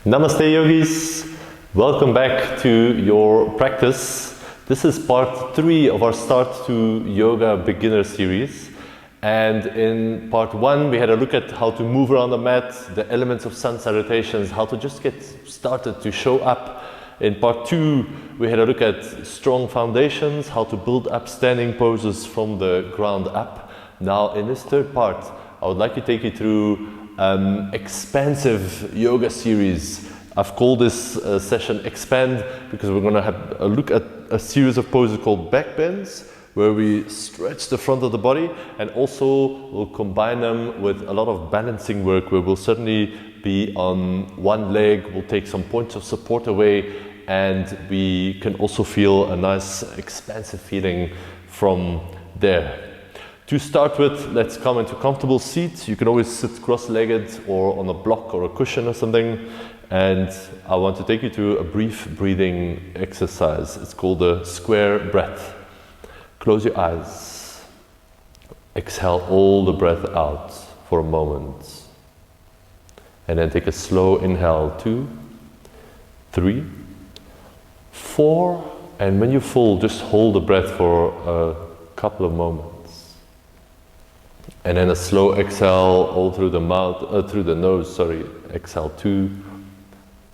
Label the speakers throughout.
Speaker 1: Namaste yogis, welcome back to your practice. This is part 3 of our Start to Yoga Beginner series. And in part 1 we had a look at how to move around the mat, the elements of sun salutations, how to just get started to show up. In part 2 we had a look at strong foundations, how to build up standing poses from the ground up. Now in this third part I would like to take you through expansive yoga series. I've called this session Expand because we're going to have a look at a series of poses called backbends, where we stretch the front of the body, and also we'll combine them with a lot of balancing work where we'll certainly be on one leg, we'll take some points of support away, and we can also feel a nice expansive feeling from there. To start with, let's come into comfortable seats. You can always sit cross-legged or on a block or a cushion or something. And I want to take you through a brief breathing exercise. It's called the square breath. Close your eyes. Exhale all the breath out for a moment. And then take a slow inhale, 2, 3, 4. And when you're full, just hold the breath for a couple of moments. And then a slow exhale all through the mouth, through the nose, sorry. Exhale, 2,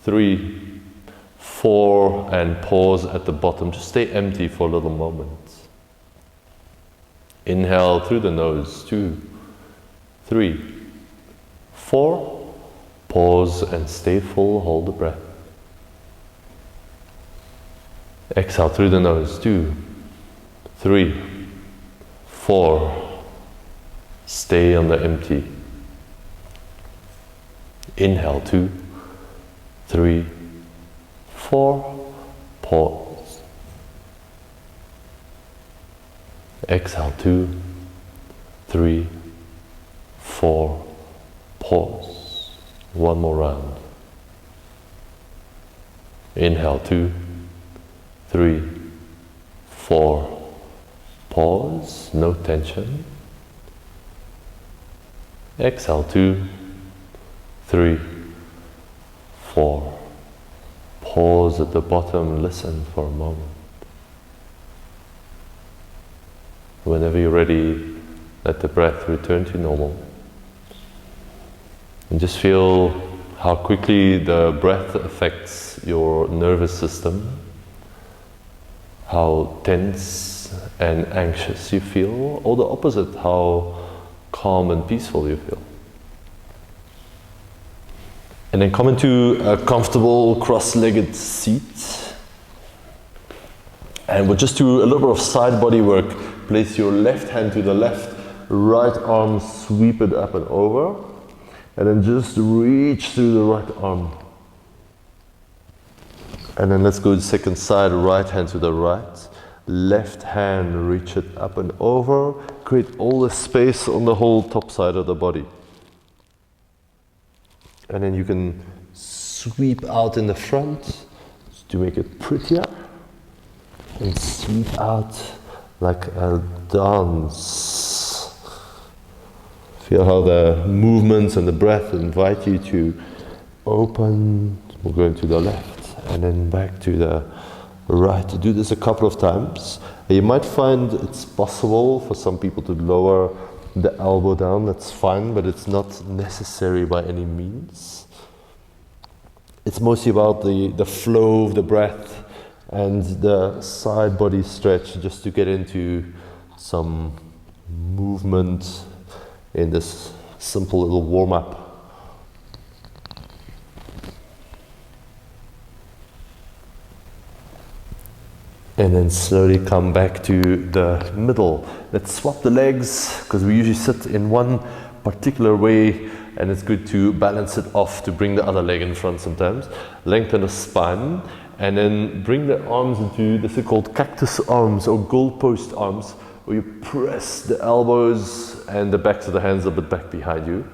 Speaker 1: 3, 4, and pause at the bottom. Just stay empty for a little moment. Inhale through the nose, 2, 3, 4. Pause and stay full, hold the breath. Exhale through the nose, 2, 3, 4. Stay on the empty. Inhale, 2, 3, 4. Pause. Exhale, 2, 3, 4. Pause. One more round. Inhale, 2, 3, 4. Pause. No tension. Exhale, 2, 3, 4. Pause at the bottom, listen for a moment. Whenever you're ready, let the breath return to normal. And just feel how quickly the breath affects your nervous system, how tense and anxious you feel, or the opposite, how calm and peaceful you feel. And then come into a comfortable cross-legged seat. And we'll just do a little bit of side body work. Place your left hand to the left, right arm, sweep it up and over. And then just reach through the right arm. And then let's go to the second side, right hand to the right. Left hand, reach it up and over. Create all the space on the whole top side of the body. And then you can sweep out in the front to make it prettier. And sweep out like a dance. Feel how the movements and the breath invite you to open. We're going to the left and then back to the right. Do this a couple of times. You might find it's possible for some people to lower the elbow down. That's fine, but it's not necessary by any means. It's mostly about the flow of the breath and the side body stretch, just to get into some movement in this simple little warm-up. And then slowly come back to the middle. Let's swap the legs, because we usually sit in one particular way, and it's good to balance it off to bring the other leg in front sometimes. Lengthen the spine, and then bring the arms into, this is called cactus arms or goalpost arms, where you press the elbows and the backs of the hands a bit back behind you.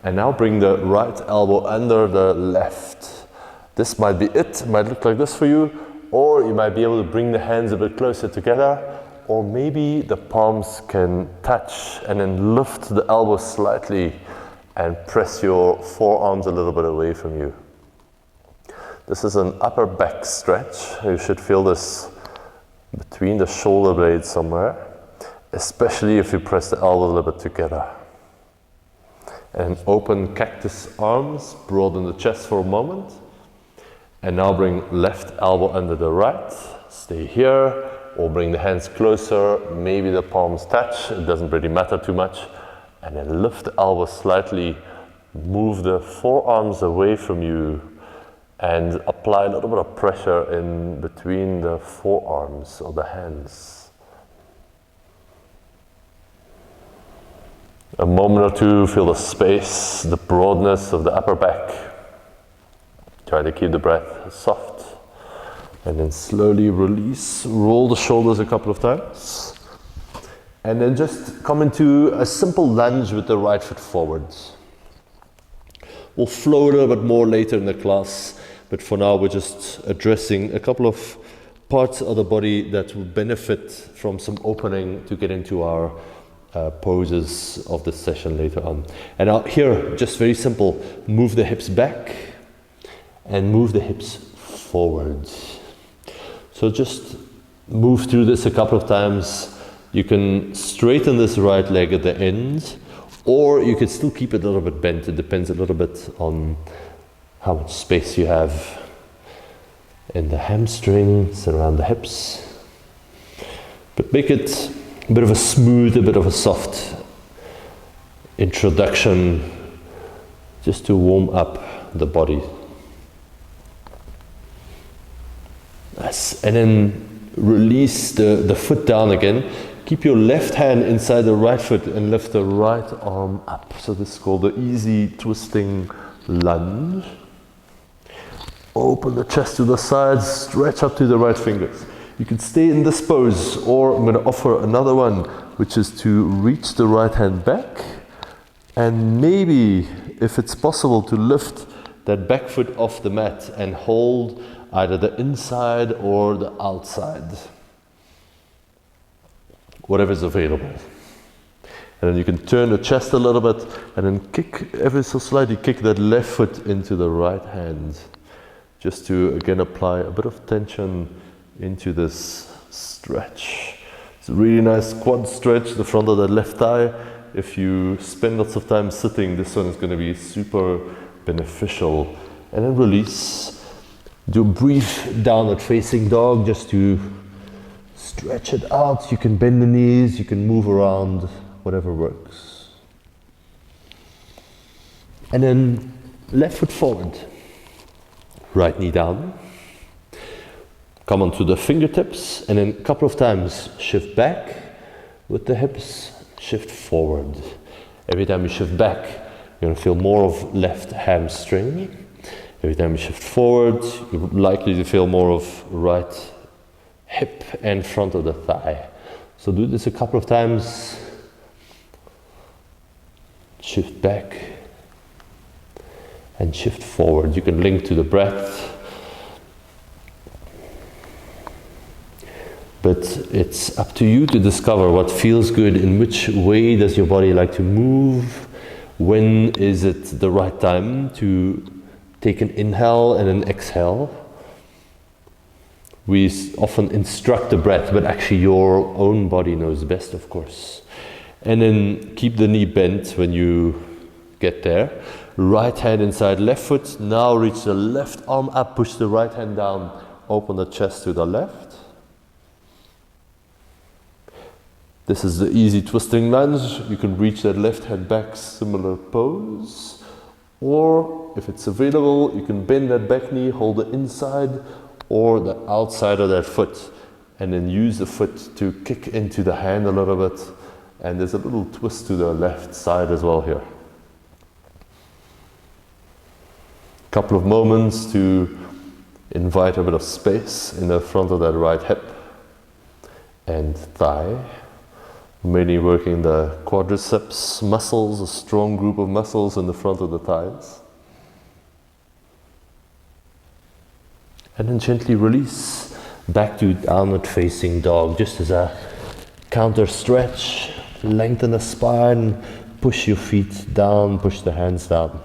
Speaker 1: And now bring the right elbow under the left. This might be it might look like this for you. Or you might be able to bring the hands a bit closer together, or maybe the palms can touch and then lift the elbows slightly and press your forearms a little bit away from you. This is an upper back stretch. You should feel this between the shoulder blades somewhere, especially if you press the elbows a little bit together. And open cactus arms, broaden the chest for a moment. And now bring left elbow under the right. Stay here, or bring the hands closer, maybe the palms touch, it doesn't really matter too much. And then lift the elbow slightly, move the forearms away from you, and apply a little bit of pressure in between the forearms or the hands. A moment or two, feel the space, the broadness of the upper back. Try to keep the breath soft. And then slowly release, roll the shoulders a couple of times. And then just come into a simple lunge with the right foot forwards. We'll flow a little bit more later in the class, but for now we're just addressing a couple of parts of the body that will benefit from some opening to get into our poses of the session later on. And out here, just very simple, move the hips back and move the hips forward. So just move through this a couple of times. You can straighten this right leg at the end, or you can still keep it a little bit bent. It depends a little bit on how much space you have in the hamstrings around the hips. But make it a bit of a smooth, a bit of a soft introduction, just to warm up the body. Nice. And then release the foot down again. Keep your left hand inside the right foot and lift the right arm up. So this is called the easy twisting lunge. Open the chest to the sides, stretch up to the right fingers. You can stay in this pose, or I'm going to offer another one, which is to reach the right hand back, and maybe, if it's possible, to lift that back foot off the mat and hold either the inside or the outside, whatever is available. And then you can turn the chest a little bit, and then kick, ever so slightly, kick that left foot into the right hand, just to again apply a bit of tension into this stretch. It's a really nice quad stretch, the front of the left thigh. If you spend lots of time sitting, this one is going to be super beneficial. And then release. Do a brief downward facing dog just to stretch it out. You can bend the knees, you can move around, whatever works. And then left foot forward, right knee down. Come onto the fingertips, and then a couple of times shift back with the hips, shift forward. Every time you shift back, you're going to feel more of left hamstring. Every time you shift forward, you're likely to feel more of right hip and front of the thigh. So do this a couple of times. Shift back and shift forward. You can link to the breath. But it's up to you to discover what feels good, in which way does your body like to move, when is it the right time to take an inhale and an exhale. We often instruct the breath, but actually your own body knows best, of course. And then keep the knee bent when you get there. Right hand inside left foot, now reach the left arm up, push the right hand down, open the chest to the left. This is the easy twisting lunge. You can reach that left hand back, similar pose. Or if it's available, you can bend that back knee, hold the inside or the outside of that foot, and then use the foot to kick into the hand a little bit. And there's a little twist to the left side as well here. Couple of moments to invite a bit of space in the front of that right hip and thigh. Mainly working the quadriceps muscles, a strong group of muscles in the front of the thighs. And then gently release back to downward facing dog, just as a counter stretch. Lengthen the spine, push your feet down, push the hands down.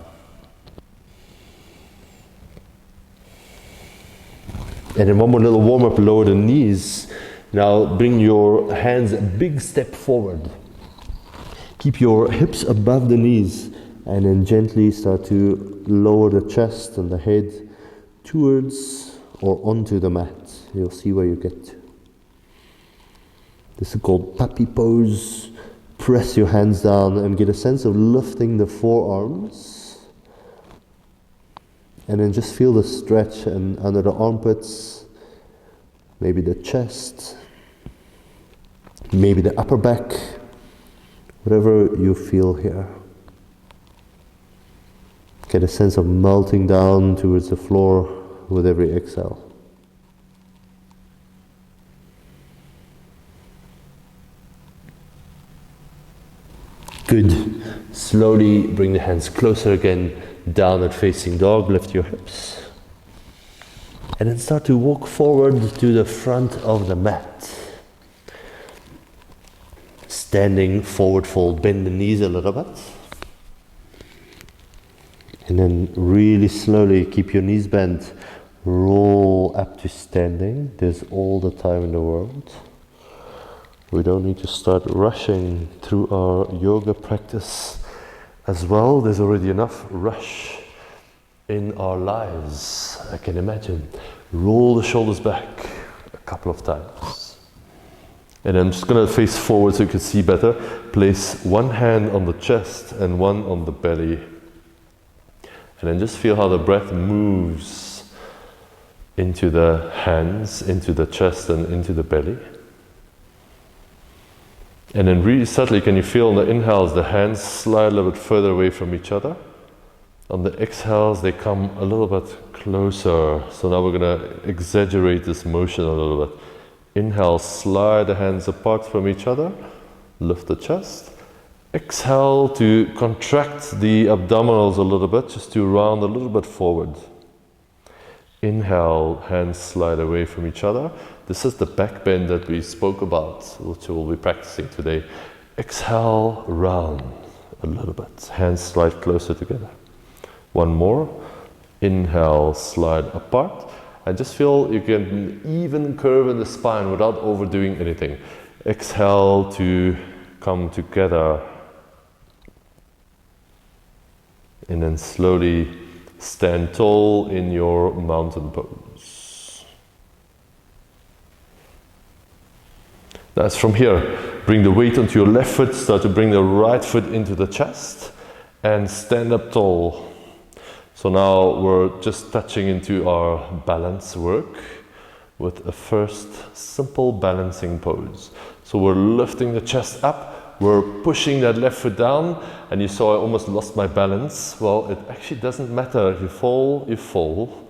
Speaker 1: And then one more little warm up, lower the knees. Now bring your hands a big step forward. Keep your hips above the knees and then gently start to lower the chest and the head towards or onto the mat. You'll see where you get to. This is called puppy pose. Press your hands down and get a sense of lifting the forearms. And then just feel the stretch and under the armpits, maybe the chest, maybe the upper back, whatever you feel here. Get a sense of melting down towards the floor with every exhale. Good. Slowly bring the hands closer again, downward facing dog, lift your hips. And then start to walk forward to the front of the mat. Standing forward fold, bend the knees a little bit. And then really slowly keep your knees bent, roll up to standing. There's all the time in the world. We don't need to start rushing through our yoga practice as well. There's already enough rush in our lives, I can imagine. Roll the shoulders back a couple of times. And I'm just going to face forward so you can see better. Place one hand on the chest and one on the belly. And then just feel how the breath moves into the hands, into the chest and into the belly. And then really subtly, can you feel on the inhales, the hands slide a little bit further away from each other. On the exhales, they come a little bit closer. So now we're going to exaggerate this motion a little bit. Inhale, slide the hands apart from each other. Lift the chest. Exhale to contract the abdominals a little bit, just to round a little bit forward. Inhale, hands slide away from each other. This is the back bend that we spoke about, which we'll be practicing today. Exhale, round a little bit. Hands slide closer together. One more. Inhale, slide apart. And just feel you get an even curve in the spine without overdoing anything. Exhale to come together. And then slowly stand tall in your mountain pose. That's from here. Bring the weight onto your left foot, start to bring the right foot into the chest and stand up tall. So now we're just touching into our balance work with a first simple balancing pose. So we're lifting the chest up. We're pushing that left foot down, and you saw I almost lost my balance. Well, it actually doesn't matter. If you fall,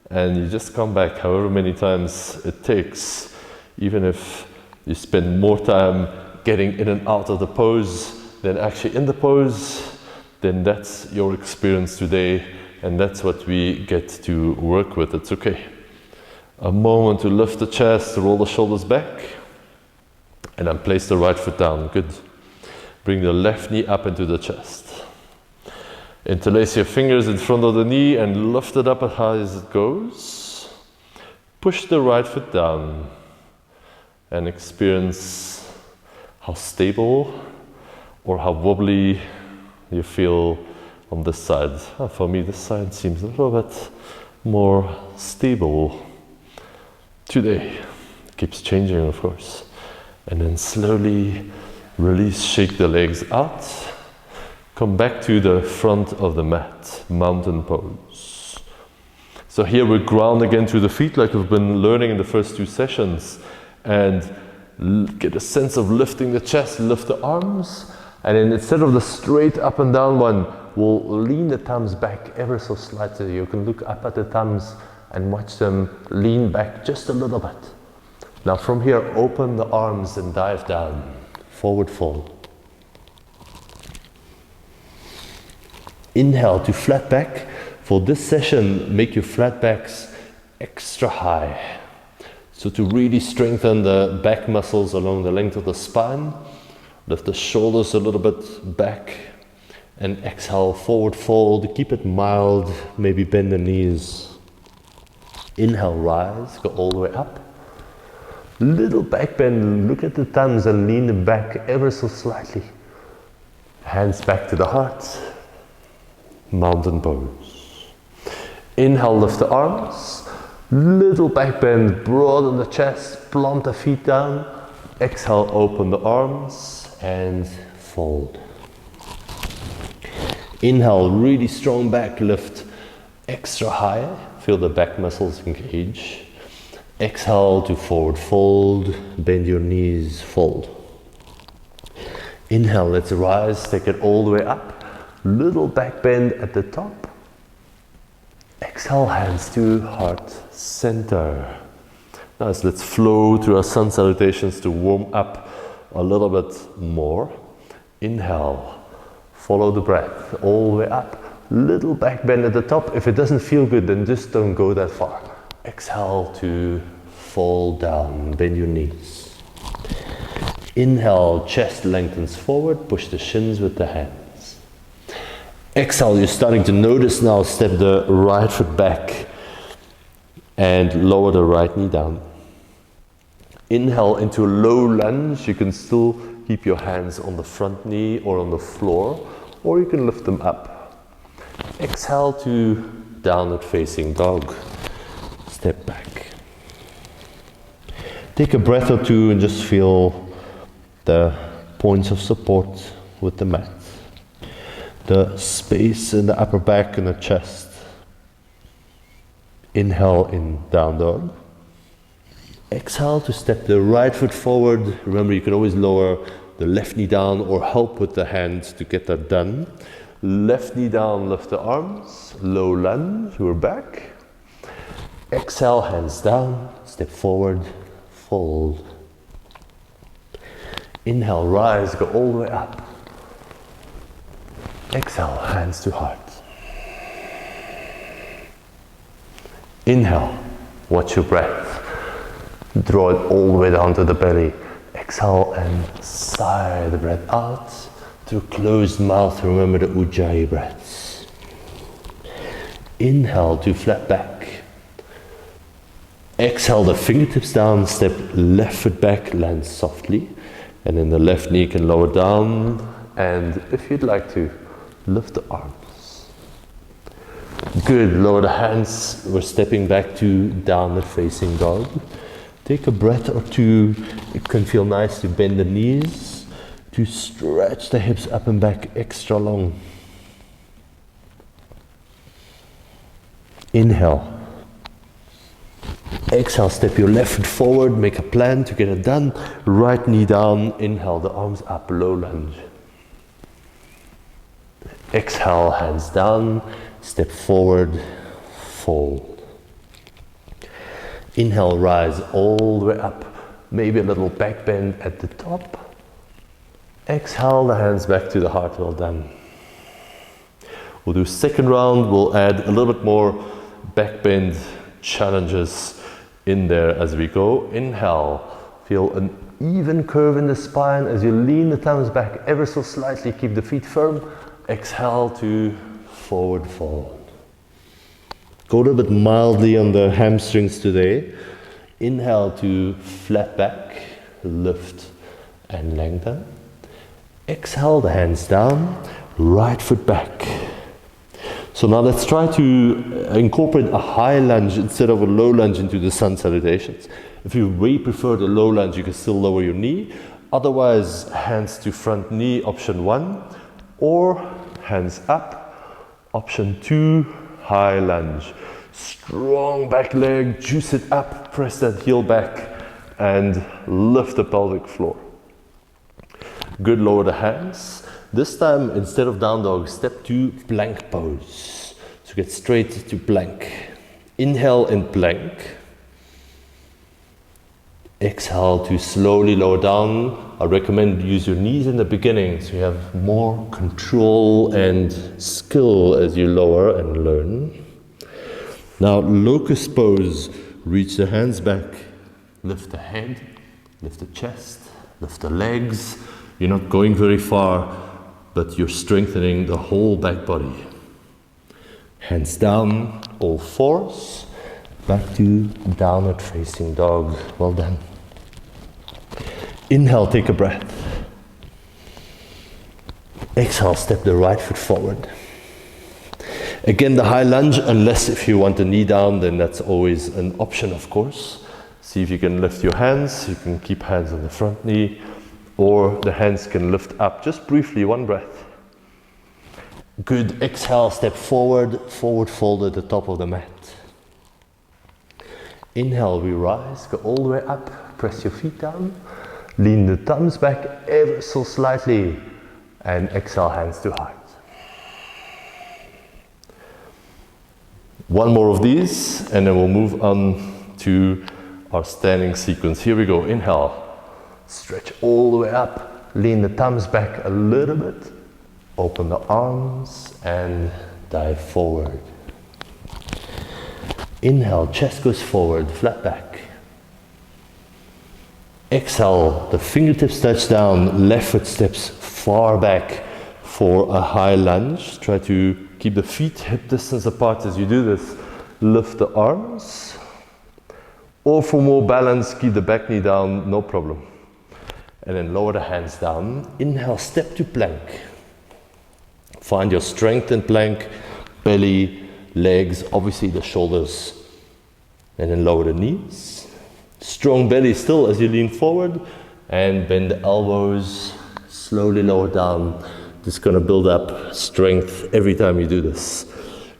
Speaker 1: and you just come back however many times it takes. Even if you spend more time getting in and out of the pose than actually in the pose, then that's your experience today, and that's what we get to work with. It's okay. A moment to lift the chest, roll the shoulders back. And then place the right foot down. Good. Bring the left knee up into the chest. Interlace your fingers in front of the knee and lift it up as high as it goes. Push the right foot down and experience how stable or how wobbly you feel on this side. For me, this side seems a little bit more stable today. It keeps changing, of course. And then slowly release, shake the legs out. Come back to the front of the mat, mountain pose. So here we ground again through the feet like we've been learning in the first two sessions. And get a sense of lifting the chest, lift the arms. And then instead of the straight up and down one, we'll lean the thumbs back ever so slightly. You can look up at the thumbs and watch them lean back just a little bit. Now from here, open the arms and dive down, forward fold. Inhale to flat back. For this session, make your flat backs extra high. So to really strengthen the back muscles along the length of the spine, lift the shoulders a little bit back and exhale, forward fold. Keep it mild, maybe bend the knees. Inhale, rise, go all the way up. Little back bend, look at the thumbs and lean them back ever so slightly. Hands back to the heart. Mountain pose. Inhale, lift the arms. Little back bend, broaden the chest, plant the feet down. Exhale, open the arms and fold. Inhale, really strong back lift, extra high. Feel the back muscles engage. Exhale to forward fold, bend your knees, fold. Inhale, let's rise, take it all the way up. Little back bend at the top. Exhale, hands to heart center. Nice, let's flow through our sun salutations to warm up a little bit more. Inhale, follow the breath all the way up. Little back bend at the top. If it doesn't feel good, then just don't go that far. Exhale to fall down, bend your knees. Inhale, chest lengthens forward, push the shins with the hands. Exhale, you're starting to notice now, step the right foot back and lower the right knee down. Inhale into a low lunge. You can still keep your hands on the front knee or on the floor, or you can lift them up. Exhale to downward facing dog. Step back. Take a breath or two and just feel the points of support with the mat. The space in the upper back and the chest. Inhale in down dog. Exhale to step the right foot forward. Remember, you can always lower the left knee down or help with the hands to get that done. Left knee down, lift the arms. Low lunge, we're back. Exhale, hands down, step forward, fold. Inhale, rise, go all the way up. Exhale, hands to heart. Inhale, watch your breath. Draw it all the way down to the belly. Exhale and sigh the breath out. Through closed mouth, remember the Ujjayi breaths. Inhale to flat back. Exhale the fingertips down, step left foot back, land softly. And then the left knee can lower down. And if you'd like to, lift the arms. Good, lower the hands. We're stepping back to downward facing dog. Take a breath or two. It can feel nice to bend the knees, to stretch the hips up and back extra long. Inhale. Exhale, step your left foot forward, make a plan to get it done. Right knee down, inhale, the arms up, low lunge. Exhale, hands down, step forward, fold. Inhale, rise all the way up. Maybe a little back bend at the top. Exhale, the hands back to the heart, well done. We'll do second round, we'll add a little bit more back bend challenges in there as we go. Inhale, feel an even curve in the spine as you lean the thumbs back ever so slightly, keep the feet firm. Exhale to forward fold. Go a little bit mildly on the hamstrings today. Inhale to flat back, lift and lengthen. Exhale, the hands down, right foot back. So now let's try to incorporate a high lunge instead of a low lunge into the sun salutations. If you way prefer the low lunge, you can still lower your knee. Otherwise, hands to front knee, option 1. Or hands up, option 2, high lunge. Strong back leg, juice it up, press that heel back and lift the pelvic floor. Good, lower the hands. This time, instead of down dog, step to plank pose. So get straight to plank. Inhale in plank. Exhale to slowly lower down. I recommend use your knees in the beginning so you have more control and skill as you lower and learn. Now, locust pose. Reach the hands back. Lift the head, lift the chest, lift the legs. You're not going very far, but you're strengthening the whole back body. Hands down, all fours. back to downward facing dog. Well done. Inhale, take a breath. Exhale, step the right foot forward. Again, the high lunge, unless if you want the knee down, then that's always an option, of course. See if you can lift your hands. You can keep hands on the front knee, or the hands can lift up, just briefly, one breath. Good, exhale, step forward, forward fold at the top of the mat. Inhale, we rise, go all the way up, press your feet down, lean the thumbs back ever so slightly, and exhale, hands to heart. One more of these, and then we'll move on to our standing sequence. Here we go, inhale, stretch all the way up, lean the thumbs back a little bit, open the arms, and dive forward. Inhale, chest goes forward, flat back. Exhale, the fingertips touch down, left foot steps far back for a high lunge. Try to keep the feet hip distance apart as you do this. Lift the arms. Or for more balance, keep the back knee down, no problem. And then lower the hands down. Inhale, step to plank. Find your strength in plank, belly, legs, obviously the shoulders. And then lower the knees. Strong belly still as you lean forward, and bend the elbows, slowly lower down. Just gonna build up strength every time you do this.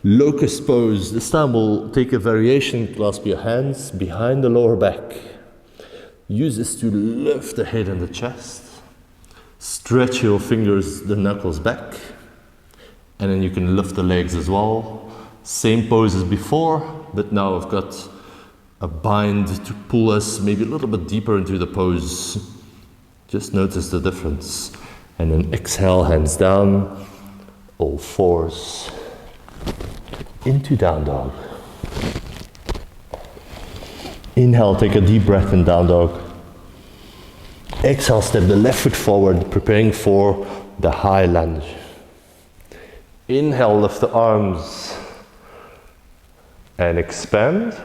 Speaker 1: Locust pose. This time we'll take a variation, clasp your hands behind the lower back. Use this to lift the head and the chest. Stretch your fingers, the knuckles back. And then you can lift the legs as well. Same pose as before, but now I've got a bind to pull us maybe a little bit deeper into the pose. Just notice the difference. And then exhale, hands down, all fours, into down dog. Inhale, take a deep breath in down dog. Exhale, step the left foot forward, preparing for the high lunge. Inhale, lift the arms and expand.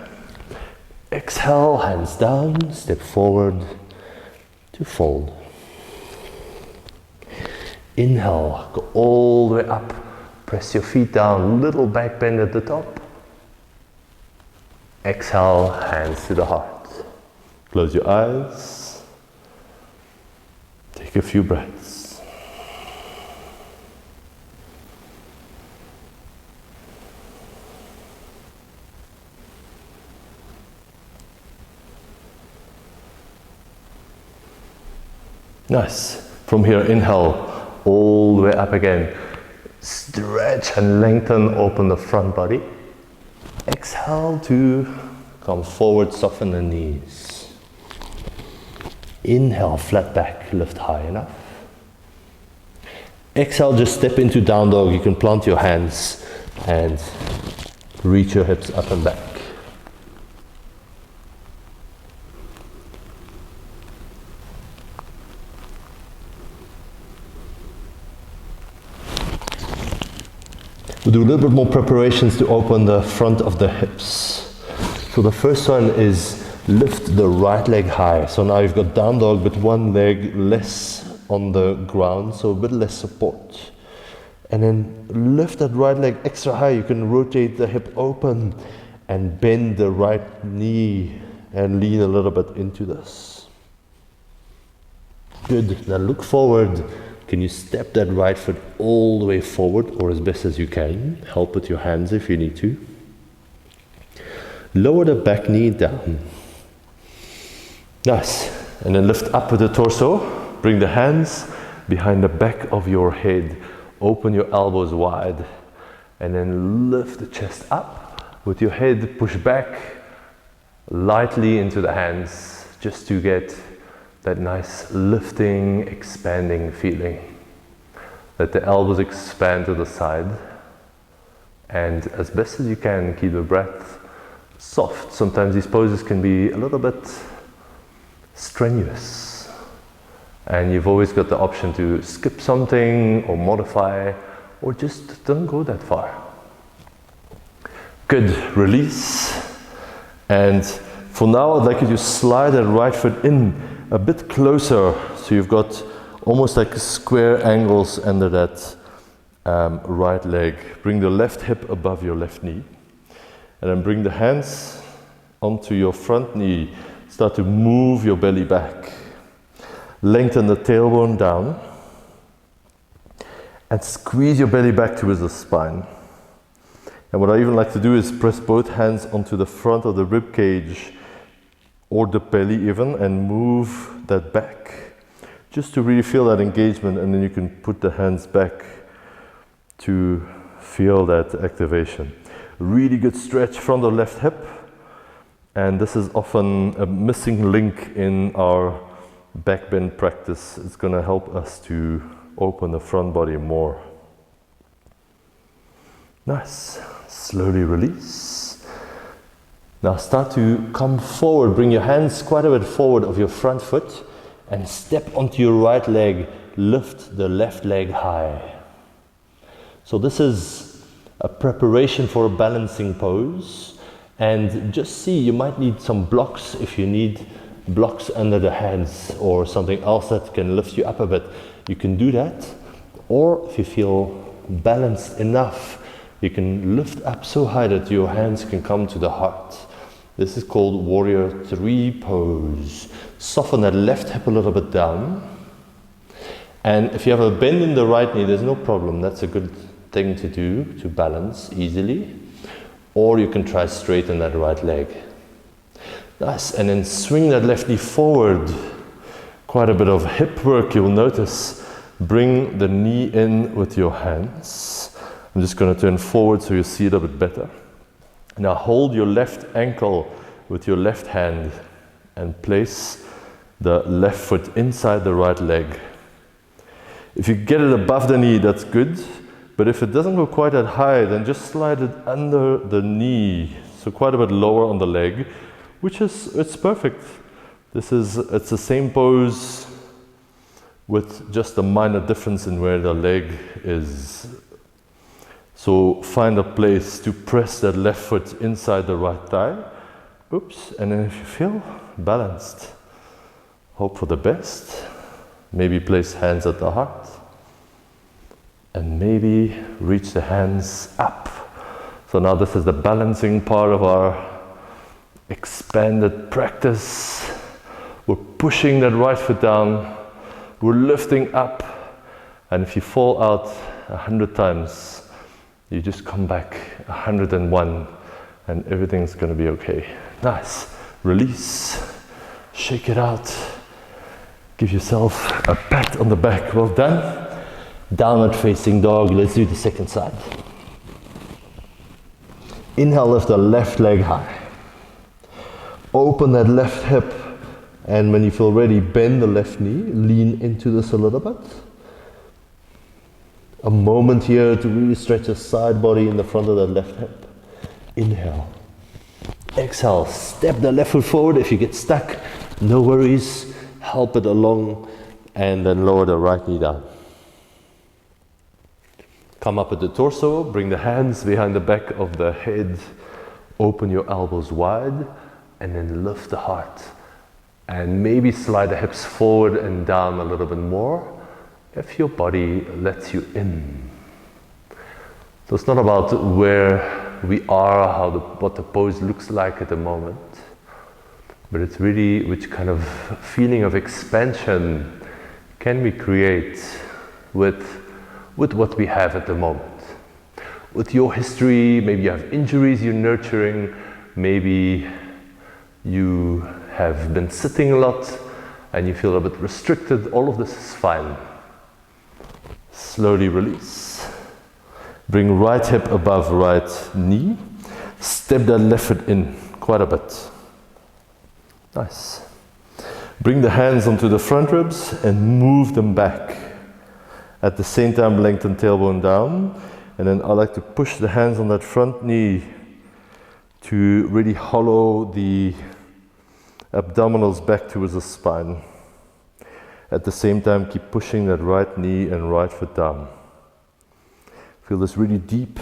Speaker 1: Exhale, hands down, step forward to fold. Inhale, go all the way up, press your feet down, little back bend at the top. Exhale, hands to the heart. Close your eyes. Take a few breaths. Nice. From here, inhale, all the way up again. Stretch and lengthen, open the front body. Exhale to come forward, soften the knees. Inhale, flat back, lift high enough. Exhale, just step into down dog. You can plant your hands and reach your hips up and back. We'll do a little bit more preparations to open the front of the hips. So the first one is lift the right leg high. So now you've got down dog, but one leg less on the ground, so a bit less support. And then lift that right leg extra high. You can rotate the hip open and bend the right knee and lean a little bit into this. Good. Now look forward. Can you step that right foot all the way forward, or as best as you can? Help with your hands if you need to. Lower the back knee down. Nice. And then lift up with the torso. Bring the hands behind the back of your head. Open your elbows wide. And then lift the chest up. With your head, push back lightly into the hands, just to get that nice lifting, expanding feeling. Let the elbows expand to the side. And as best as you can, keep the breath soft. Sometimes these poses can be a little bit strenuous. And you've always got the option to skip something or modify, or just don't go that far. Good, release. And for now, I'd like you to slide that right foot in a bit closer, so you've got almost like square angles under that right leg. Bring the left hip above your left knee, and then bring the hands onto your front knee. Start to move your belly back. Lengthen the tailbone down, and squeeze your belly back towards the spine. And what I even like to do is press both hands onto the front of the rib cage or the belly even, and move that back just to really feel that engagement, and then you can put the hands back to feel that activation. Really good stretch from the left hip, and this is often a missing link in our back bend practice. It's going to help us to open the front body more. Nice. Slowly release. Now start to come forward. Bring your hands quite a bit forward of your front foot and step onto your right leg. Lift the left leg high. So this is a preparation for a balancing pose. And just see, you might need some blocks. If you need blocks under the hands or something else that can lift you up a bit, you can do that. Or if you feel balanced enough, you can lift up so high that your hands can come to the heart. This is called Warrior 3 pose. Soften that left hip a little bit down. And if you have a bend in the right knee, there's no problem. That's a good thing to do to balance easily. Or you can try straighten that right leg. Nice. And then swing that left knee forward. Quite a bit of hip work, you'll notice. Bring the knee in with your hands. I'm just going to turn forward so you see it a bit better. Now hold your left ankle with your left hand and place the left foot inside the right leg. If you get it above the knee, that's good. But if it doesn't go quite that high, then just slide it under the knee. So quite a bit lower on the leg, which is, it's perfect. It's the same pose with just a minor difference in where the leg is. So find a place to press that left foot inside the right thigh. Oops, and then if you feel balanced, hope for the best. Maybe place hands at the heart. And maybe reach the hands up. So now this is the balancing part of our expanded practice. We're pushing that right foot down. We're lifting up. And if you fall out 100 times, you just come back 101 and everything's going to be okay. Nice. Release. Shake it out. Give yourself a pat on the back. Well done. Downward facing dog. Let's do the second side. Inhale, lift the left leg high. Open that left hip. And when you feel ready, bend the left knee. Lean into this a little bit. A moment here to really stretch the side body in the front of the left hip. Inhale. Exhale. Step the left foot forward. If you get stuck, no worries. Help it along and then lower the right knee down. Come up at the torso. Bring the hands behind the back of the head. Open your elbows wide and then lift the heart. And maybe slide the hips forward and down a little bit more, if your body lets you in. So it's not about where we are, what the pose looks like at the moment, but it's really which kind of feeling of expansion can we create with what we have at the moment. With your history, maybe you have injuries you're nurturing, maybe you have been sitting a lot and you feel a bit restricted. All of this is fine. Slowly release. Bring right hip above right knee. Step that left foot in quite a bit. Nice. Bring the hands onto the front ribs and move them back. At the same time, lengthen tailbone down. And then I like to push the hands on that front knee to really hollow the abdominals back towards the spine. At the same time, keep pushing that right knee and right foot down. Feel this really deep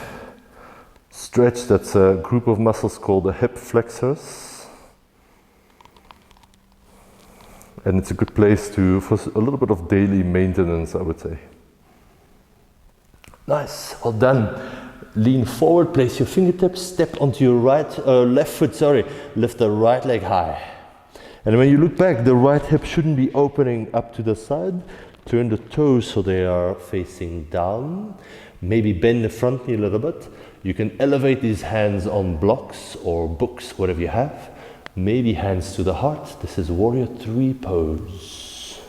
Speaker 1: stretch. That's a group of muscles called the hip flexors. And it's a good place for a little bit of daily maintenance, I would say. Nice, well done. Lean forward, place your fingertips, step onto your left foot, lift the right leg high. And when you look back, the right hip shouldn't be opening up to the side. Turn the toes so they are facing down. Maybe bend the front knee a little bit. You can elevate these hands on blocks or books, whatever you have. Maybe hands to the heart. This is Warrior 3 pose.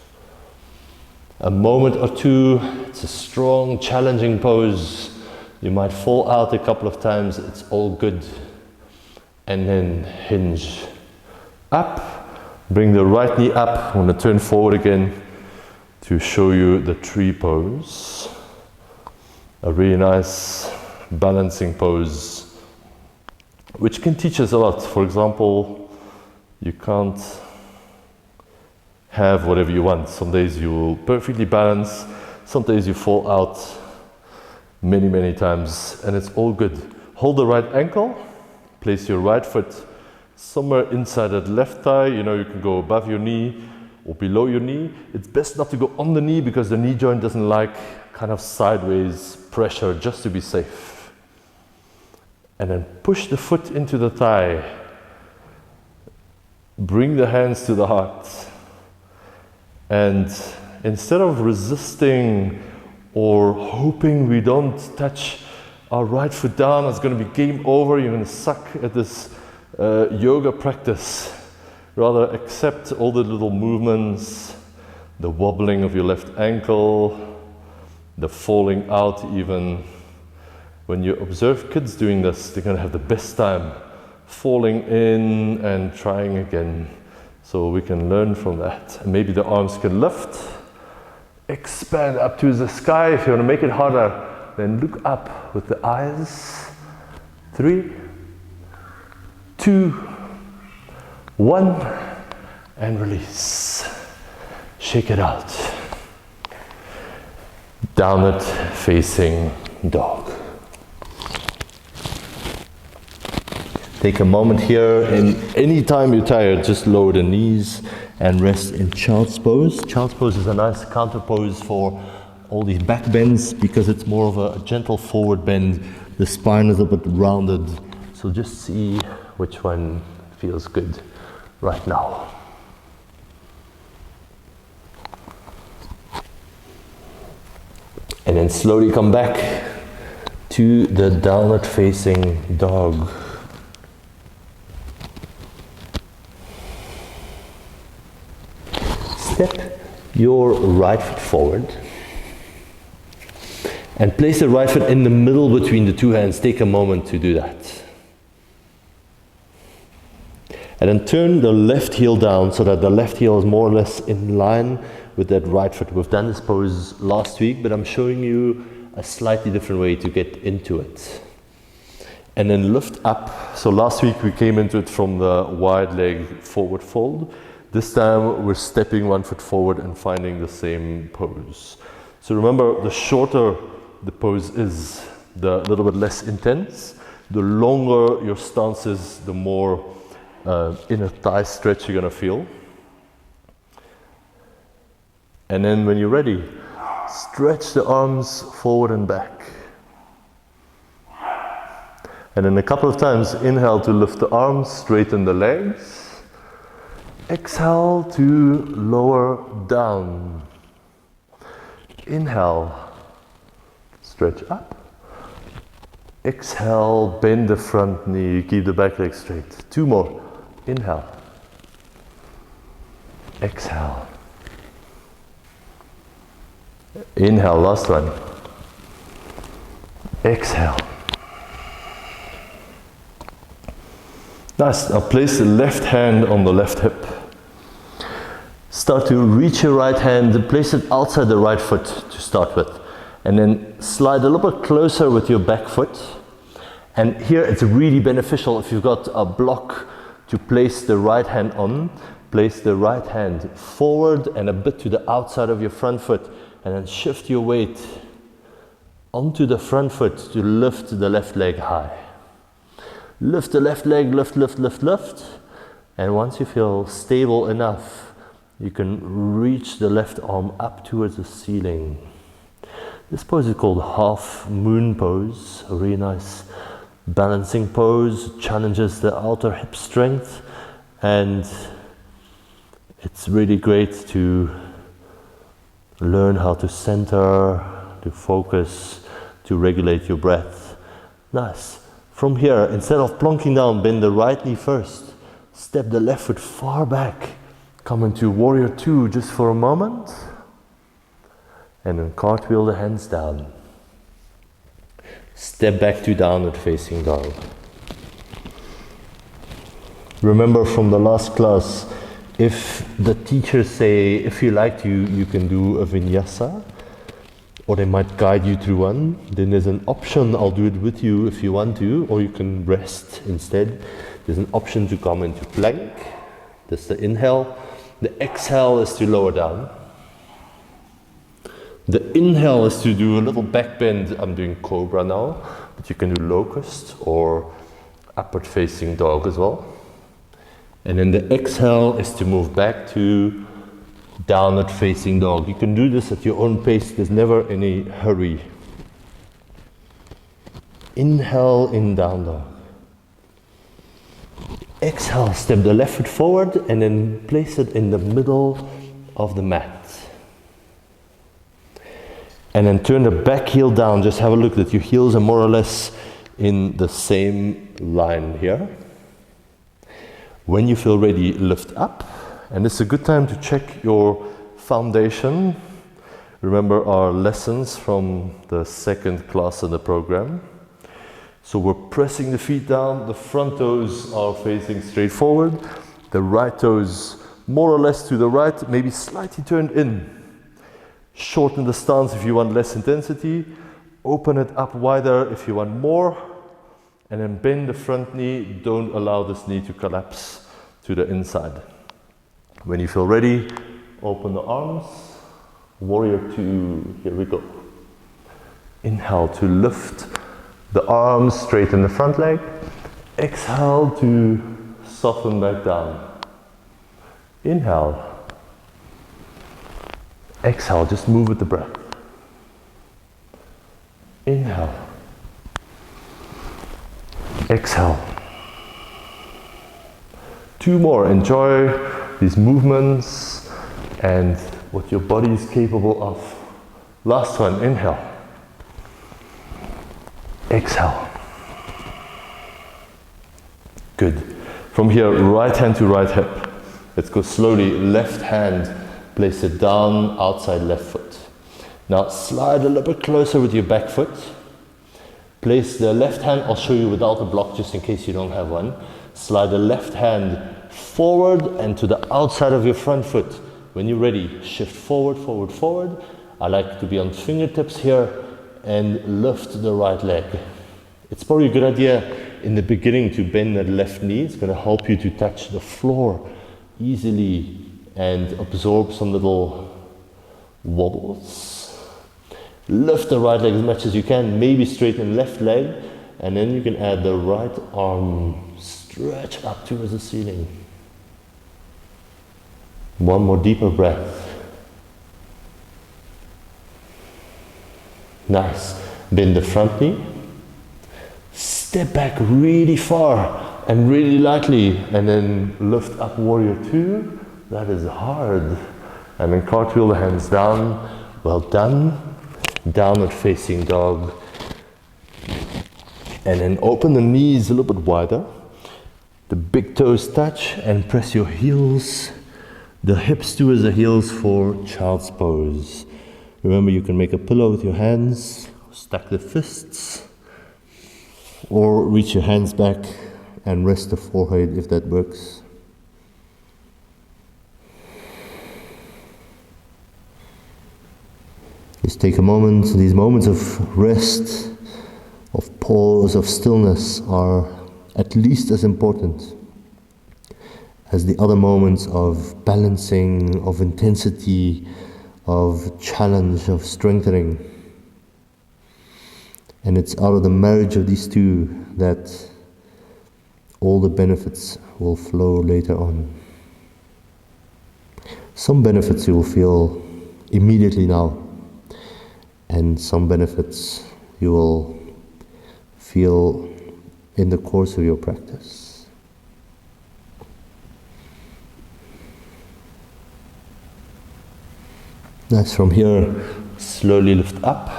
Speaker 1: A moment or two. It's a strong, challenging pose. You might fall out a couple of times. It's all good. And then hinge up. Bring the right knee up. I'm going to turn forward again to show you the tree pose. A really nice balancing pose, which can teach us a lot. For example, you can't have whatever you want. Some days you will perfectly balance, some days you fall out many, many times, and it's all good. Hold the right ankle, place your right foot somewhere inside that left thigh. You know, you can go above your knee or below your knee. It's best not to go on the knee because the knee joint doesn't like kind of sideways pressure, just to be safe. And then push the foot into the thigh. Bring the hands to the heart. And instead of resisting or hoping we don't touch our right foot down, it's going to be game over, you're going to suck at this yoga practice. Rather accept all the little movements, the wobbling of your left ankle, the falling out even. When you observe kids doing this, they're going to have the best time falling in and trying again. So we can learn from that. And maybe the arms can lift, expand up to the sky. If you want to make it harder, then look up with the eyes. 3, 2, 1, and release. Shake it out. Downward facing dog. Take a moment here, and anytime you're tired, just lower the knees and rest in child's pose. Child's pose is a nice counter pose for all these back bends because it's more of a gentle forward bend. The spine is a bit rounded, so just see which one feels good right now. And then slowly come back to the downward facing dog. Step your right foot forward and place the right foot in the middle between the two hands. Take a moment to do that. And then turn the left heel down so that the left heel is more or less in line with that right foot. We've done this pose last week, but I'm showing you a slightly different way to get into it. And then lift up. So last week we came into it from the wide leg forward fold. This time we're stepping one foot forward and finding the same pose. So remember, the shorter the pose is, the little bit less intense. The longer your stance is, the more inner thigh stretch you're gonna feel. And then when you're ready, stretch the arms forward and back. And then a couple of times, inhale to lift the arms, straighten the legs. Exhale to lower down. Inhale, stretch up. Exhale, bend the front knee, keep the back leg straight. 2 more. Inhale. Exhale. Inhale, last one. Exhale. Nice. Now place the left hand on the left hip. Start to reach your right hand and place it outside the right foot to start with. And then slide a little bit closer with your back foot. And here it's really beneficial if you've got a block to place the right hand on. Place the right hand forward and a bit to the outside of your front foot. And then shift your weight onto the front foot to lift the left leg high. Lift the left leg, lift, lift, lift, lift. And once you feel stable enough, You can reach the left arm up towards the ceiling. This pose is called half moon pose, a really nice balancing pose, challenges the outer hip strength, and it's really great to learn how to center, to focus, to regulate your breath. Nice. From here, instead of plonking down, bend the right knee first, step the left foot far back, come into warrior two just for a moment, and then cartwheel the hands down. Step back to downward facing dog. Remember from the last class, if the teachers say, if you like to, you can do a vinyasa, or they might guide you through one, then there's an option, I'll do it with you if you want to, or you can rest instead. There's an option to come into plank. That's the inhale. The exhale is to lower down. The inhale is to do a little back bend. I'm doing cobra now, but you can do locust or upward facing dog as well. And then the exhale is to move back to downward facing dog. You can do this at your own pace. There's never any hurry. Inhale in down dog. Exhale, step the left foot forward and then place it in the middle of the mat. And then turn the back heel down. Just have a look that your heels are more or less in the same line here. When you feel ready, lift up. And it's a good time to check your foundation. Remember our lessons from the second class in the program. So we're pressing the feet down, the front toes are facing straight forward, the right toes more or less to the right, maybe slightly turned in. Shorten the stance if you want less intensity, open it up wider if you want more, and then bend the front knee, don't allow this knee to collapse to the inside. When you feel ready, open the arms, warrior two, here we go. Inhale to lift the arms, straighten the front leg. Exhale to soften back down. Inhale. Exhale, just move with the breath. Inhale. Exhale. Two more. Enjoy these movements and what your body is capable of. Last one. Inhale. Exhale. Good. From here, right hand to right hip. Let's go slowly. Left hand, place it down, outside left foot. Now slide a little bit closer with your back foot. Place the left hand, I'll show you without a block just in case you don't have one. Slide the left hand forward and to the outside of your front foot. When you're ready, shift forward, forward, forward. I like to be on fingertips here and lift the right leg. It's probably a good idea in the beginning to bend that left knee. It's going to help you to touch the floor easily and absorb some little wobbles. Lift the right leg as much as you can, maybe straighten left leg, and then you can add the right arm, stretch up towards the ceiling. One more deeper breath. Nice. Bend the front knee. Step back really far and really lightly, and then lift up warrior two. That is hard. And then cartwheel the hands down. Well done. Downward facing dog. And then open the knees a little bit wider. The big toes touch and press your heels. The hips towards the heels for child's pose. Remember, you can make a pillow with your hands, stack the fists, or reach your hands back and rest the forehead if that works. Just take a moment. These moments of rest, of pause, of stillness are at least as important as the other moments of balancing, of intensity, of challenge, of strengthening. And it's out of the marriage of these two that all the benefits will flow later on. Some benefits you will feel immediately now, and some benefits you will feel in the course of your practice. Nice. From here, slowly lift up.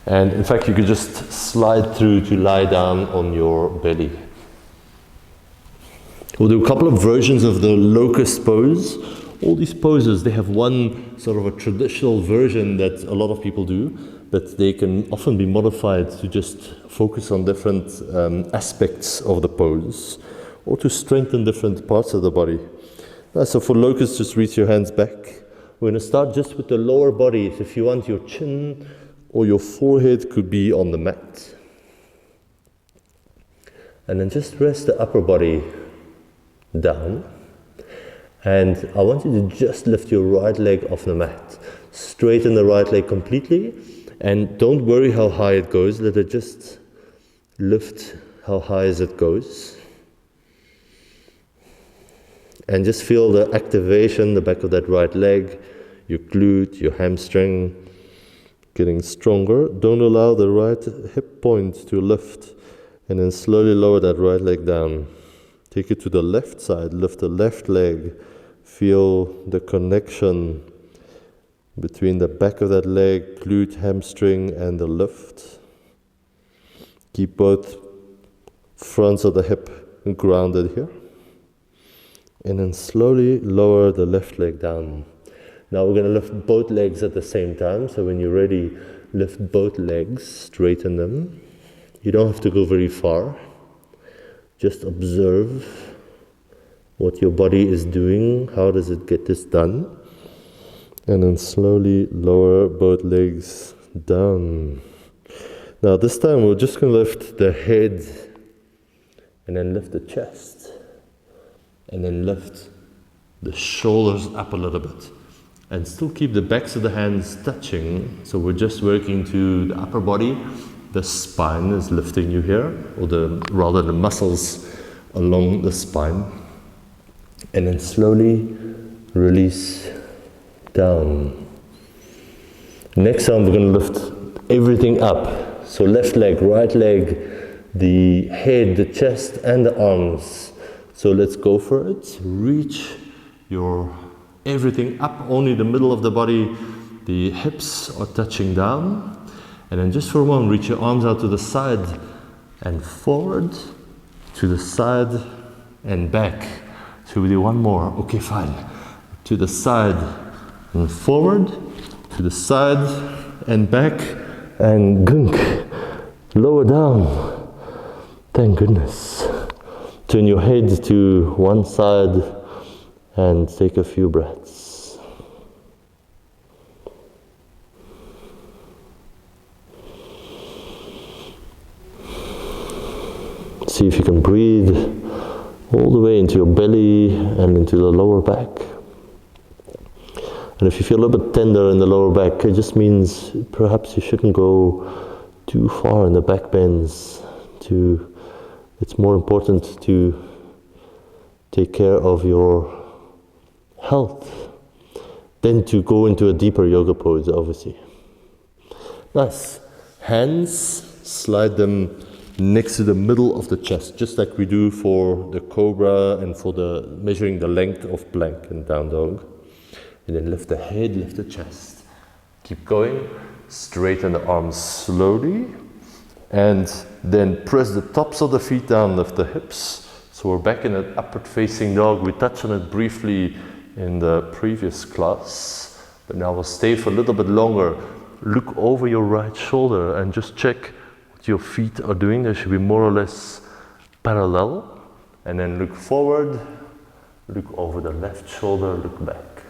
Speaker 1: And in fact, you could just slide through to lie down on your belly. We'll do a couple of versions of the locust pose. All these poses, they have one sort of a traditional version that a lot of people do, but they can often be modified to just focus on different aspects of the pose, or to strengthen different parts of the body. So for locust, just reach your hands back. We're going to start just with the lower body. So if you want, your chin or your forehead could be on the mat. And then just rest the upper body down. And I want you to just lift your right leg off the mat. Straighten the right leg completely. And don't worry how high it goes. Let it just lift how high as it goes. And just feel the activation, the back of that right leg, your glute, your hamstring, getting stronger. Don't allow the right hip point to lift. And then slowly lower that right leg down. Take it to the left side, lift the left leg. Feel the connection between the back of that leg, glute, hamstring, and the lift. Keep both fronts of the hip grounded here. And then slowly lower the left leg down. Now we're going to lift both legs at the same time. So when you're ready, lift both legs, straighten them. You don't have to go very far. Just observe what your body is doing. How does it get this done? And then slowly lower both legs down. Now this time we're just going to lift the head and then lift the chest. And then lift the shoulders up a little bit. And still keep the backs of the hands touching. So we're just working to the upper body. The spine is lifting you here, or rather the muscles along the spine. And then slowly release down. Next time we're going to lift everything up. So left leg, right leg, the head, the chest, and the arms. So let's go for it. Reach your everything up, only the middle of the body, the hips are touching down. And then just for a moment, reach your arms out to the side and forward, to the side and back. So we do one more. Okay, fine. To the side and forward, to the side and back, and gunk. Lower down. Thank goodness. Turn your head to one side and take a few breaths. See if you can breathe all the way into your belly and into the lower back. And if you feel a little bit tender in the lower back, it just means perhaps you shouldn't go too far in the back bends. It's more important to take care of your health than to go into a deeper yoga pose, obviously. Nice. Hands, slide them next to the middle of the chest, just like we do for the cobra and for the measuring the length of plank and down dog. And then lift the head, lift the chest. Keep going. Straighten the arms slowly. And then press the tops of the feet down, lift the hips. So we're back in an upward facing dog. We touched on it briefly in the previous class, but now we'll stay for a little bit longer. Look over your right shoulder and just check what your feet are doing. They should be more or less parallel. And then look forward, look over the left shoulder, look back.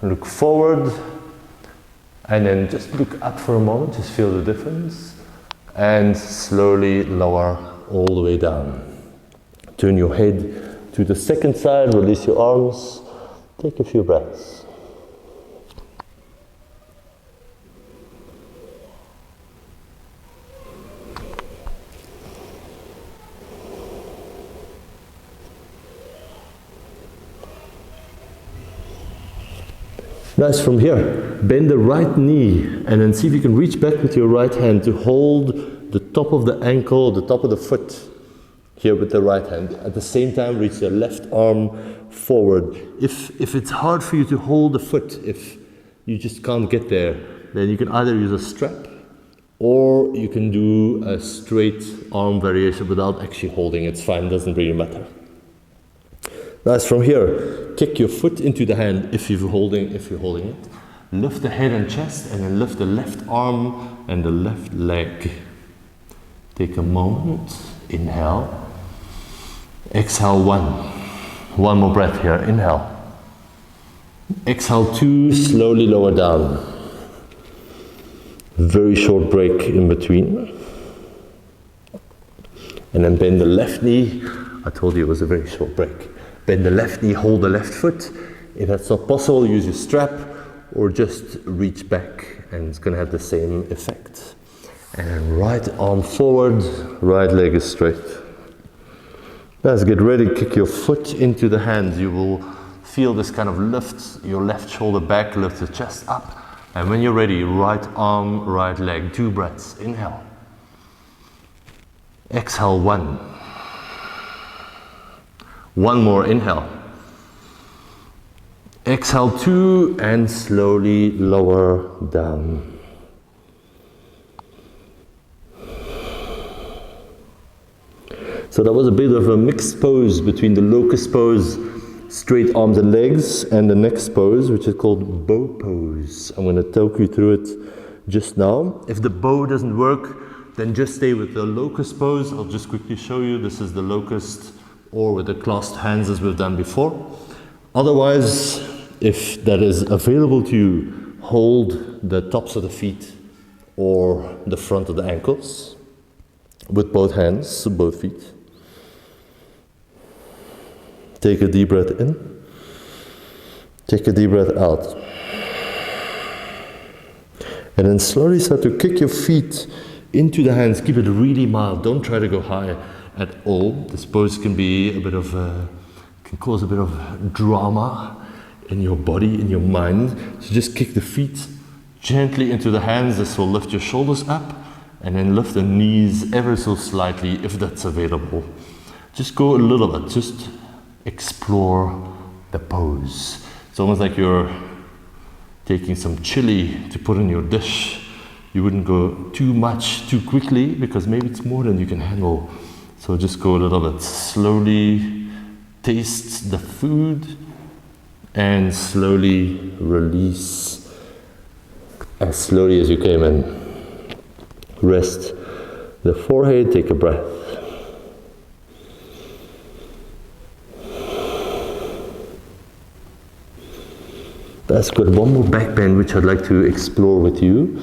Speaker 1: Look forward, and then just look up for a moment, just feel the difference. And slowly lower all the way down. Turn your head to the second side, release your arms, take a few breaths. Nice. From here, bend the right knee and then see if you can reach back with your right hand to hold the top of the ankle, the top of the foot here with the right hand. At the same time, reach the left arm forward. If it's hard for you to hold the foot, if you just can't get there, then you can either use a strap or you can do a straight arm variation without actually holding. It's fine, doesn't really matter. Nice. From here, kick your foot into the hand if you're holding it. Lift the head and chest, and then lift the left arm and the left leg. Take a moment. Inhale. Exhale 1. One more breath here. Inhale. Exhale 2. Slowly lower down. Very short break in between. And then bend the left knee. I told you it was a very short break. Bend the left knee, hold the left foot. If that's not possible, use your strap or just reach back and it's going to have the same effect. And then right arm forward, right leg is straight. Let's get ready, kick your foot into the hands. You will feel this kind of lift, your left shoulder back, lift the chest up. And when you're ready, right arm, right leg, 2 breaths. Inhale. Exhale 1. One more, inhale. Exhale 2 and slowly lower down. So that was a bit of a mixed pose between the locust pose, straight arms and legs, and the next pose, which is called bow pose. I'm going to talk you through it just now. If the bow doesn't work, then just stay with the locust pose. I'll just quickly show you. This is the locust, or with the clasped hands as we've done before. Otherwise, if that is available to you, hold the tops of the feet or the front of the ankles with both hands, both feet. Take a deep breath in. Take a deep breath out. And then slowly start to kick your feet into the hands. Keep it really mild. Don't try to go high at all. This pose can be a bit of can cause a bit of drama in your body, in your mind. So just kick the feet gently into the hands. This will lift your shoulders up, and then lift the knees ever so slightly if that's available. Just go a little bit, just explore the pose. It's almost like you're taking some chili to put in your dish. You wouldn't go too much too quickly because maybe it's more than you can handle. So just go a little bit slowly, taste the food, and slowly release as slowly as you came in. Rest the forehead, take a breath. That's good. One more back bend which I'd like to explore with you,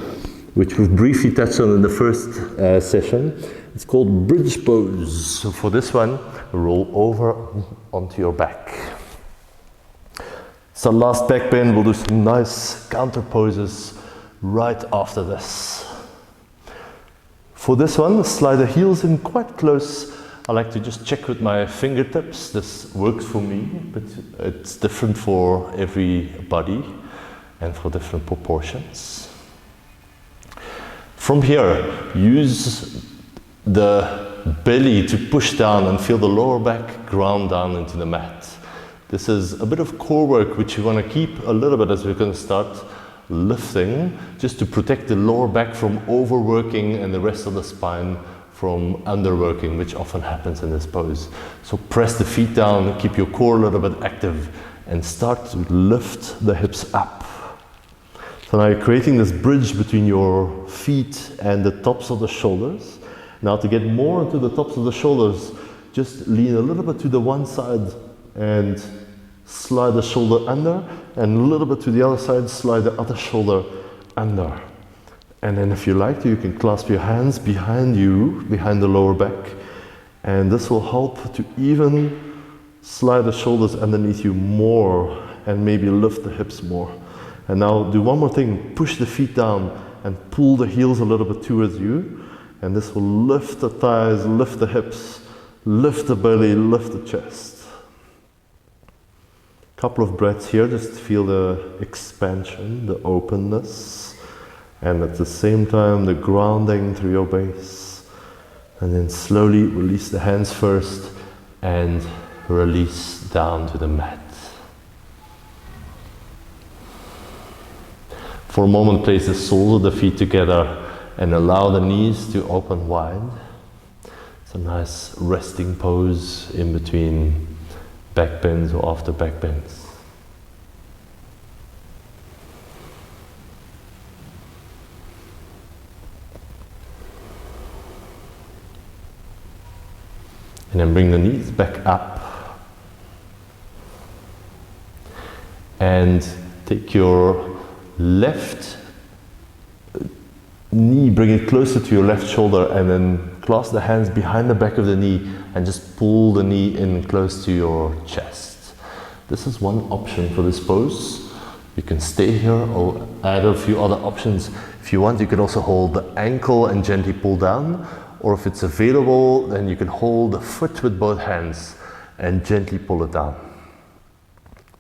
Speaker 1: which we've briefly touched on in the first session. It's called bridge pose. So for this one, roll over onto your back. So last back bend, we'll do some nice counter poses right after this. For this one, slide the heels in quite close. I like to just check with my fingertips. This works for me, but it's different for everybody and for different proportions. From here, use the belly to push down and feel the lower back ground down into the mat. This is a bit of core work which you want to keep a little bit as we're going to start lifting, just to protect the lower back from overworking and the rest of the spine from underworking, which often happens in this pose. So press the feet down, keep your core a little bit active, and start to lift the hips up. So now you're creating this bridge between your feet and the tops of the shoulders. Now to get more into the tops of the shoulders, just lean a little bit to the one side and slide the shoulder under, and a little bit to the other side, slide the other shoulder under. And then if you like to, you can clasp your hands behind you, behind the lower back, and this will help to even slide the shoulders underneath you more and maybe lift the hips more. And now do one more thing, push the feet down and pull the heels a little bit towards you, and this will lift the thighs, lift the hips, lift the belly, lift the chest. Couple of breaths here, just feel the expansion, the openness, and at the same time the grounding through your base. And then slowly release the hands first and release down to the mat. For a moment, place the soles of the feet together and allow the knees to open wide. It's a nice resting pose in between back bends or after back bends. And then bring the knees back up. And take your left knee, bring it closer to your left shoulder, and then clasp the hands behind the back of the knee and just pull the knee in close to your chest. This is one option for this pose. You can stay here or add a few other options. If you want, you can also hold the ankle and gently pull down, or if it's available, then you can hold the foot with both hands and gently pull it down.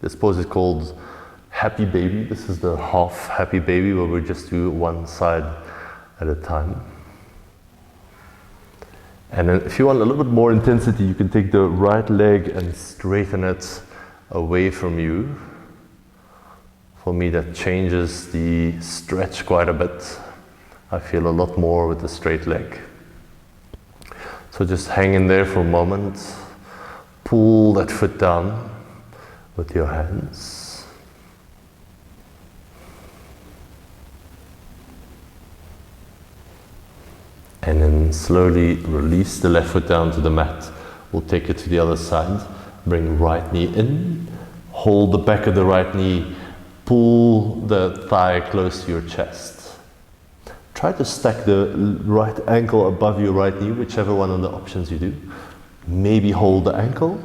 Speaker 1: This pose is called Happy Baby. This is the half Happy Baby, where we just do one side at a time. And then if you want a little bit more intensity, you can take the right leg and straighten it away from you. For me, that changes the stretch quite a bit. I feel a lot more with the straight leg. So just hang in there for a moment. Pull that foot down with your hands. And then slowly release the left foot down to the mat. We'll take it to the other side. Bring right knee in. Hold the back of the right knee. Pull the thigh close to your chest. Try to stack the right ankle above your right knee, whichever one of the options you do. Maybe hold the ankle.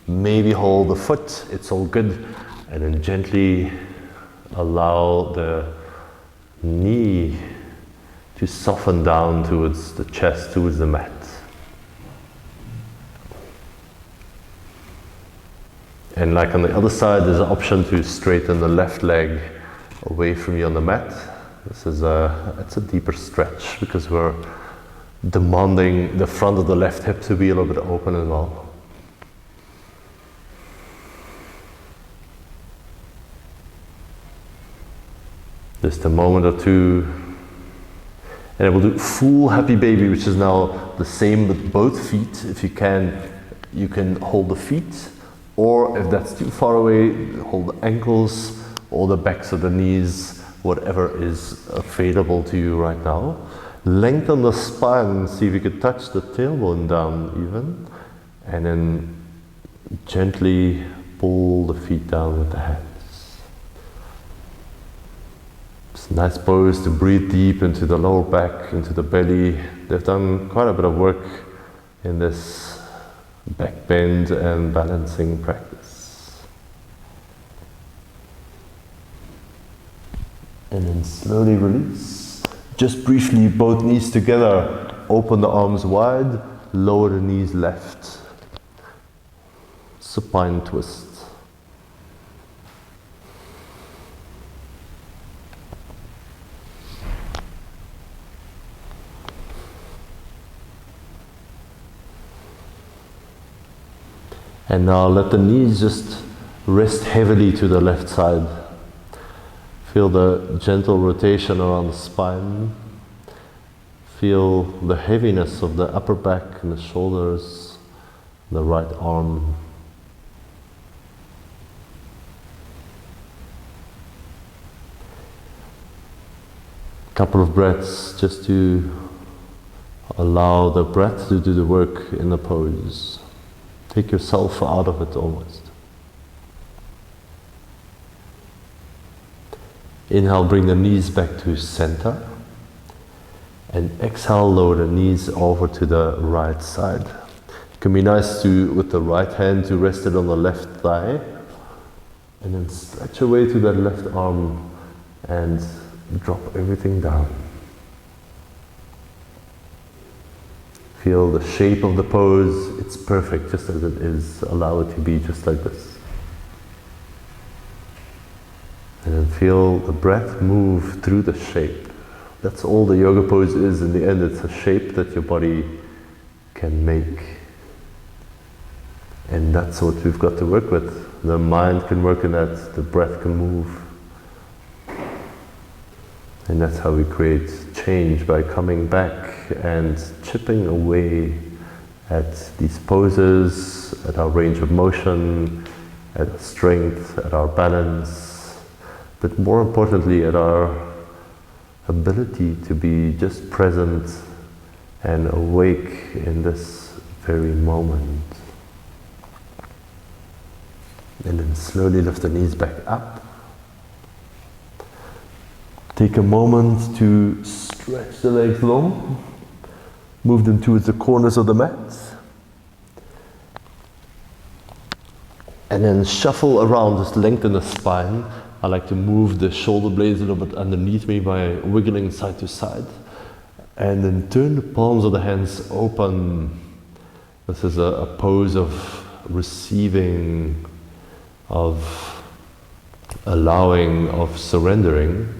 Speaker 1: Maybe hold the foot. It's all good. And then gently allow the knee to soften down towards the chest, towards the mat. And like on the other side, there's an option to straighten the left leg away from you on the mat. This is it's a deeper stretch because we're demanding the front of the left hip to be a little bit open as well. Just a moment or two. And we'll do full Happy Baby, which is now the same with both feet. If you can hold the feet, or if that's too far away, hold the ankles or the backs of the knees, whatever is available to you right now. Lengthen the spine, see if you could touch the tailbone down even, and then gently pull the feet down with the hands. Nice pose to breathe deep into the lower back, into the belly. They've done quite a bit of work in this back bend and balancing practice. And then slowly release. Just briefly, both knees together. Open the arms wide, lower the knees left. Supine twist. And now let the knees just rest heavily to the left side. Feel the gentle rotation around the spine. Feel the heaviness of the upper back and the shoulders, the right arm. Couple of breaths just to allow the breath to do the work in the pose. Take yourself out of it almost. Inhale, bring the knees back to center. And exhale, lower the knees over to the right side. It can be nice to, with the right hand, to rest it on the left thigh. And then stretch away to that left arm and drop everything down. Feel the shape of the pose. It's perfect just as it is. Allow it to be just like this. feel the breath move through the shape. That's all the yoga pose is in the end. It's a shape that your body can make. And that's what we've got to work with. The mind can work in that, the breath can move. And that's how we create change, by coming back and chipping away at these poses, at our range of motion, at our strength, at our balance, but more importantly at our ability to be just present and awake in this very moment. And then slowly lift the knees back up. Take a moment to stretch the legs long. Move them towards the corners of the mat. And then shuffle around, just lengthen the spine. I like to move the shoulder blades a little bit underneath me by wiggling side to side. And then turn the palms of the hands open. This is a pose of receiving, of allowing, of surrendering.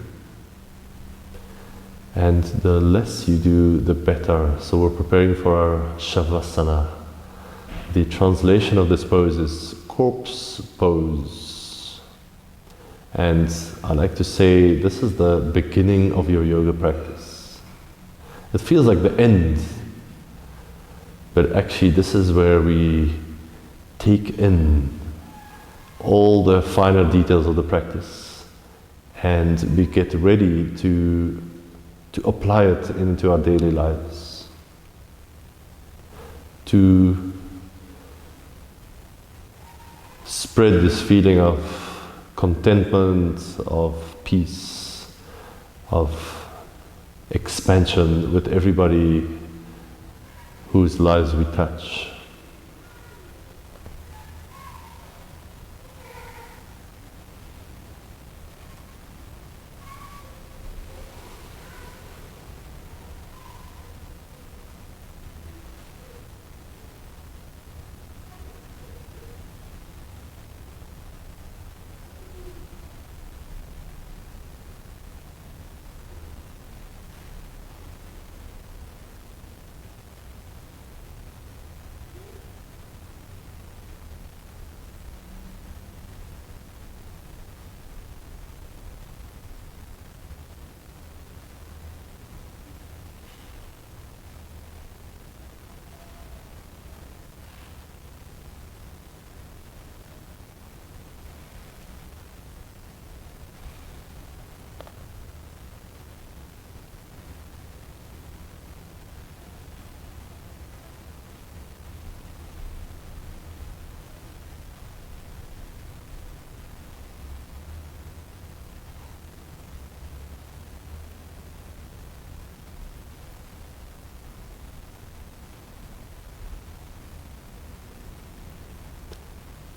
Speaker 1: And the less you do, the better. So we're preparing for our Shavasana. The translation of this pose is corpse pose. And I like to say this is the beginning of your yoga practice. It feels like the end, but actually this is where we take in all the finer details of the practice and we get ready to apply it into our daily lives, to spread this feeling of contentment, of peace, of expansion with everybody whose lives we touch.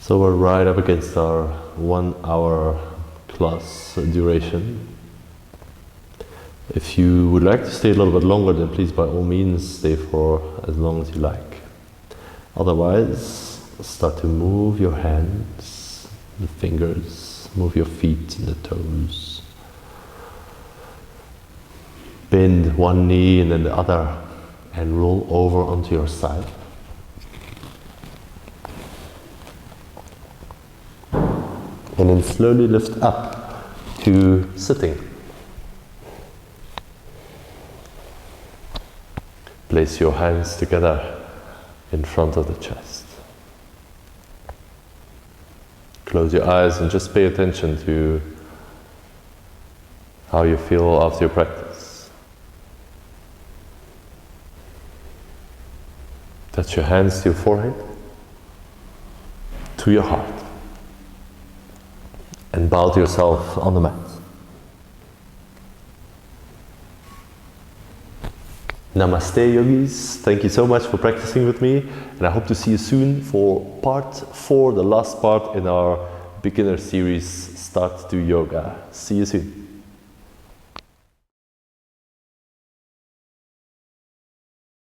Speaker 1: So we're right up against our 1 hour class duration. If you would like to stay a little bit longer, then please by all means stay for as long as you like. Otherwise, start to move your hands, the fingers, move your feet and the toes. Bend one knee and then the other and roll over onto your side. And then slowly lift up to sitting. Place your hands together in front of the chest. Close your eyes and just pay attention to how you feel after your practice. Touch your hands to your forehead, to your heart. And bow to yourself on the mat. Namaste, yogis. Thank you so much for practicing with me, and I hope to see you soon for part 4, the last part in our beginner series, Start to Yoga. See you soon.